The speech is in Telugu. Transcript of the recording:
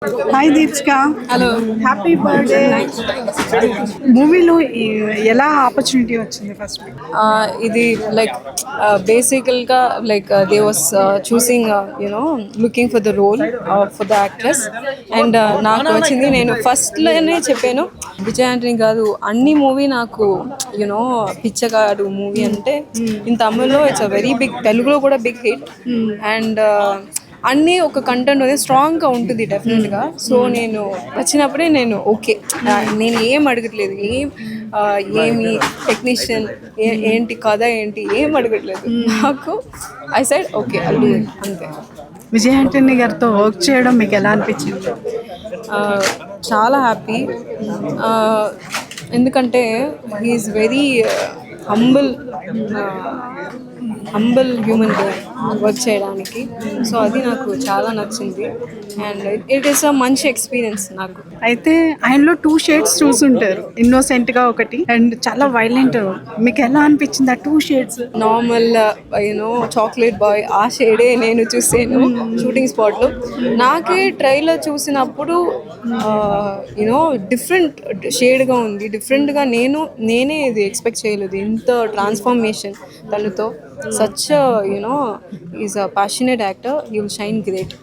హాయ్ దీప్స్కా. హలో. Happy birthday. మూవీలో ఎలా ఆపర్చునిటీ వచ్చింది ఫస్ట్? ఇది లైక్ బేసికల్గా like they was choosing you know looking for the role for the actress and నాకు వచ్చింది. నేను ఫస్ట్లోనే చెప్పాను విజయ్ ఆంటనీ కాదు అన్ని మూవీ నాకు యునో పిచ్చగాడు మూవీ అంటే ఇన్ తమిళ్లో ఇట్స్ అ వెరీ బిగ్, తెలుగులో కూడా బిగ్ హిట్ అండ్ అన్నీ ఒక కంటెంట్ అనేది స్ట్రాంగ్గా ఉంటుంది డెఫినెట్గా. సో నేను వచ్చినప్పుడే నేను ఓకే, నేను ఏం అడగట్లేదు, ఏమి టెక్నీషియన్ ఏంటి కథ ఏంటి ఏం అడగట్లేదు. నాకు I side okay I do it అంతే. విజయ్ ఆంటనీ గారితో వర్క్ చేయడం మీకు ఎలా అనిపించింది? చాలా హ్యాపీ, ఎందుకంటే he is very humble human being work చేయడానికి. సో అది నాకు చాలా నచ్చింది అండ్ ఇట్ ఈస్ అ మంచి ఎక్స్పీరియన్స్ నాకు. అయితే ఆయనలో 2 షేడ్స్ చూసుంటారు, ఇన్నోసెంట్గా ఒకటి అండ్ చాలా వైలెంట్. మీకు ఎలా అనిపించింది ఆ 2 shades? Normal you know chocolate boy ఆ షేడే నేను చూసాను షూటింగ్ స్పాట్లో. నాకే ట్రైలర్ చూసినప్పుడు యూనో డిఫరెంట్ షేడ్గా ఉంది, డిఫరెంట్గా. నేనే ఇది ఎక్స్పెక్ట్ చేయలేదు, ఇంత ట్రాన్స్ఫర్మేషన్ తనతో. Such you know is a passionate actor, you will shine great.